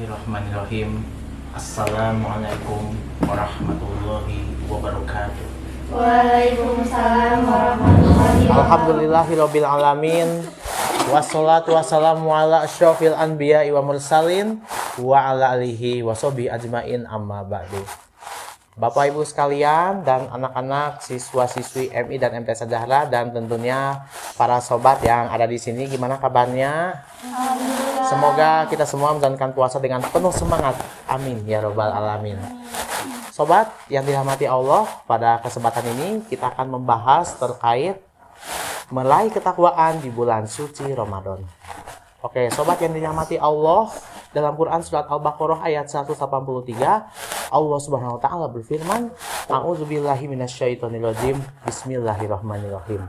Bismillahirrahmanirrahim. Assalamualaikum warahmatullahi wabarakatuh. Waalaikumsalam warahmatullahi wabarakatuh. Alhamdulillahirabbil alamin. Wassalatu wassalamu ala asyrofil anbiya wa mursalin wa ala alihi wa sahbihi ajmain amma ba'du. Bapak Ibu sekalian dan anak-anak siswa-siswi MI dan MT Sejahtera dan tentunya para sobat yang ada di sini, gimana kabarnya? Semoga kita semua menjalankan puasa dengan penuh semangat. Amin ya robbal alamin. Sobat yang dirahmati Allah, pada kesempatan ini kita akan membahas terkait meraih ketakwaan di bulan suci Ramadan. Oke, sobat yang dirahmati Allah, dalam Quran surat Al-Baqarah ayat 183, Allah Subhanahu wa taala berfirman, A'udzubillahi minasyaitonirrajim. Bismillahirrahmanirrahim.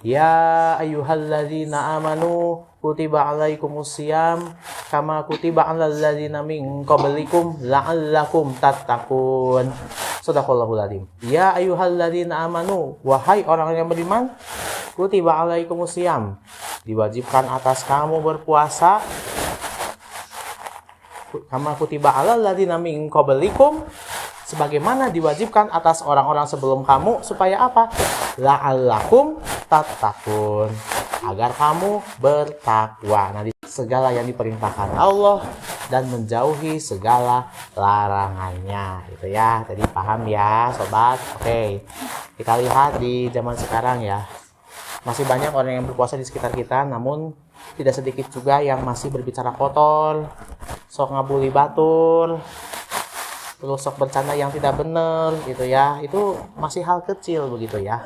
Ya ayyuhalladzina amanu kutiba alaikumusiyam kama kutiba alal ladzina min qablikum la'allakum tattaqun. Shadaqallahul adzim. Ya ayyuhalladzina amanu, wahai orang yang beriman, kutiba alaikumusiyam, diwajibkan atas kamu berpuasa kama kutiba alal ladzina min qablikum, sebagaimana diwajibkan atas orang-orang sebelum kamu, supaya apa? La'allakum tattaqun, agar kamu bertakwa. Nah, segala yang diperintahkan Allah dan menjauhi segala larangannya, gitu ya. Tadi paham ya, sobat? Oke. Kita lihat di zaman sekarang ya. Masih banyak orang yang berpuasa di sekitar kita, namun tidak sedikit juga yang masih berbicara kotor, sok ngabuli batur, terus sok bercanda yang tidak benar, gitu ya. Itu masih hal kecil begitu ya.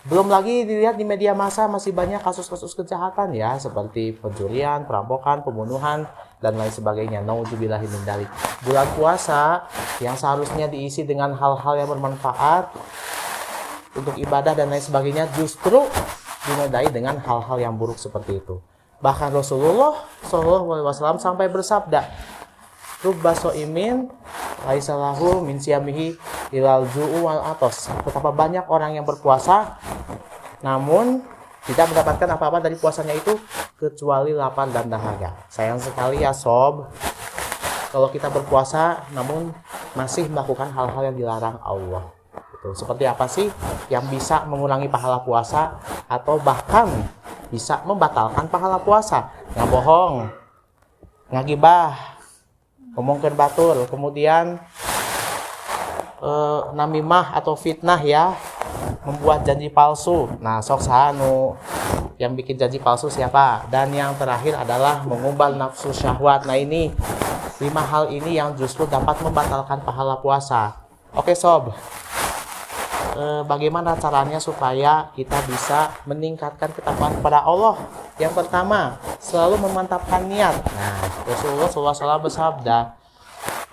Belum lagi dilihat di media massa masih banyak kasus-kasus kejahatan ya, seperti pencurian, perampokan, pembunuhan, dan lain sebagainya. Nauzubillahi min dzalik. Bulan puasa yang seharusnya diisi dengan hal-hal yang bermanfaat untuk ibadah dan lain sebagainya, justru dinodai dengan hal-hal yang buruk seperti itu. Bahkan Rasulullah SAW sampai bersabda, Rubba so'imin laisalahu min siyamihi ilal ju'u wal atos. Betapa banyak orang yang berpuasa namun tidak mendapatkan apa-apa dari puasanya itu kecuali lapar dan dahaga. Sayang sekali ya sob, kalau kita berpuasa namun masih melakukan hal-hal yang dilarang Allah. Seperti apa sih yang bisa mengurangi pahala puasa atau bahkan bisa membatalkan pahala puasa? Ngabohong, ngagibah, ngomongkeun batur, kemudian namimah atau fitnah ya, membuat janji palsu. Nah, sok sahanu yang bikin janji palsu siapa? Dan yang terakhir adalah mengumbal nafsu syahwat. Nah, ini 5 hal ini yang justru dapat membatalkan pahala puasa. Oke sob, bagaimana caranya supaya kita bisa meningkatkan ketakwaan kepada Allah? Yang pertama, selalu memantapkan niat. Nah, Rasulullah SAW bersabda,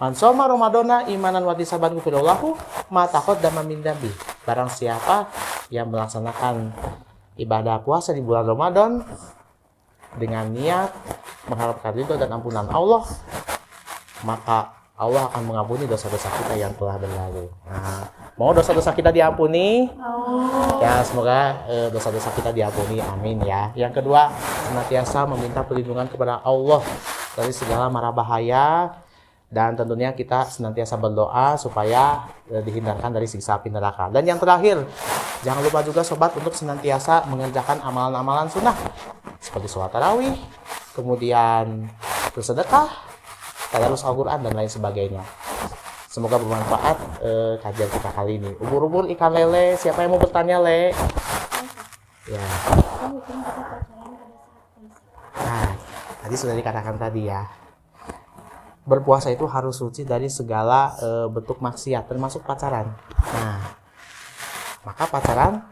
Man shoma Ramadana imanan wa ihtisaban ghufirallahu ma taqaddama min dzambi. Barang siapa yang melaksanakan ibadah puasa di bulan Ramadan dengan niat mengharapkan ridho dan ampunan Allah, maka Allah akan mengampuni dosa-dosa kita yang telah berlalu. Nah, mau dosa-dosa kita diampuni? Ya, semoga dosa-dosa kita diampuni. Amin ya. Yang kedua, senantiasa meminta perlindungan kepada Allah dari segala mara bahaya, dan tentunya kita senantiasa berdoa supaya dihindarkan dari siksa api neraka. Dan yang terakhir, jangan lupa juga sobat untuk senantiasa mengerjakan amalan-amalan sunnah seperti sholat tarawih, kemudian bersedekah, tadarus Al-Quran, dan lain sebagainya. Semoga bermanfaat kajian kita kali ini. Ubur-ubur ikan lele, siapa yang mau bertanya, Le? Ya. Nah, tadi sudah dikatakan tadi ya. Berpuasa itu harus suci dari segala bentuk maksiat, termasuk pacaran. Nah, maka pacaran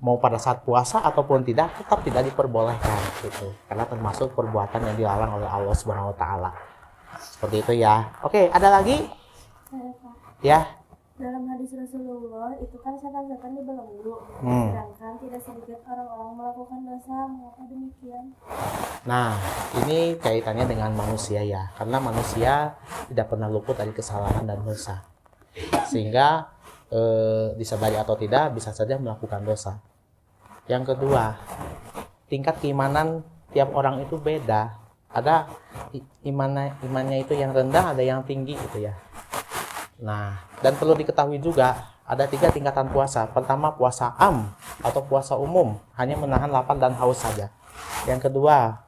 mau pada saat puasa ataupun tidak, tetap tidak diperbolehkan gitu. Karena termasuk perbuatan yang dilarang oleh Allah Subhanahu wa taala. Seperti itu ya. Oke, ada lagi? Ya. Dalam hadis Rasulullah itu kan setan-setan dibelenggu, sedangkan tidak sedikit orang-orang melakukan dosa. Mengapa demikian? Nah, ini kaitannya dengan manusia ya, karena manusia tidak pernah luput dari kesalahan dan dosa, sehingga disadari atau tidak bisa saja melakukan dosa. Yang kedua, tingkat keimanan tiap orang itu beda. Ada imannya itu yang rendah, ada yang tinggi gitu ya. Nah, dan perlu diketahui juga ada 3 tingkatan puasa. Pertama, puasa am atau puasa umum, hanya menahan lapar dan haus saja. Yang kedua,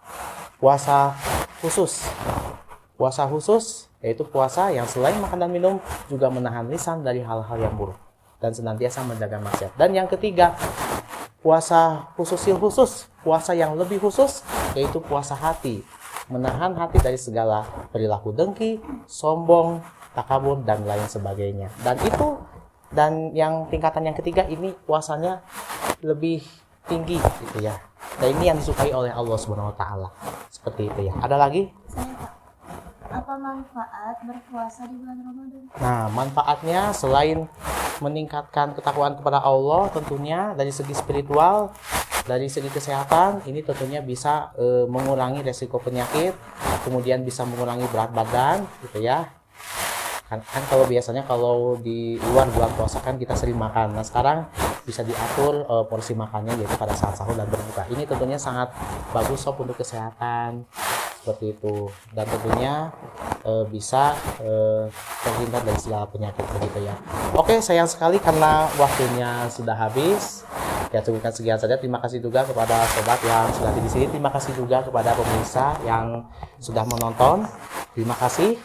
puasa khusus. Puasa khusus yaitu puasa yang selain makan dan minum juga menahan lisan dari hal-hal yang buruk dan senantiasa menjaga maksiat. Dan yang ketiga, puasa khusus, puasa yang lebih khusus yaitu puasa hati, menahan hati dari segala perilaku dengki, sombong, takabur dan lain sebagainya. Dan yang tingkatan yang ketiga ini puasanya lebih tinggi gitu ya. Dan ini yang disukai oleh Allah Subhanahu wa taala. Seperti itu ya. Ada lagi? Saya Pak, apa manfaat berpuasa di bulan Ramadan? Nah, manfaatnya selain meningkatkan ketakwaan kepada Allah tentunya dari segi spiritual, dari segi kesehatan, ini tentunya bisa mengurangi resiko penyakit, kemudian bisa mengurangi berat badan gitu ya. Kan kalau biasanya kalau di luar bulan puasa kan kita sering makan. Nah, sekarang bisa diatur porsi makannya yaitu pada saat sahur dan berbuka. Ini tentunya sangat bagus sob untuk kesehatan seperti itu, dan tentunya bisa terhindar dari segala penyakit begitu ya. Oke, sayang sekali karena waktunya sudah habis. Ya, cukupkan sekian saja. Terima kasih juga kepada sobat yang sudah di sini. Terima kasih juga kepada pemirsa yang sudah menonton. Terima kasih.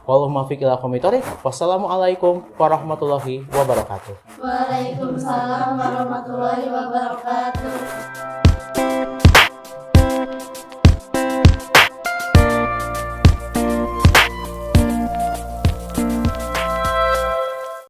Wassalamualaikum warahmatullahi wabarakatuh. Waalaikumsalam warahmatullahi wabarakatuh.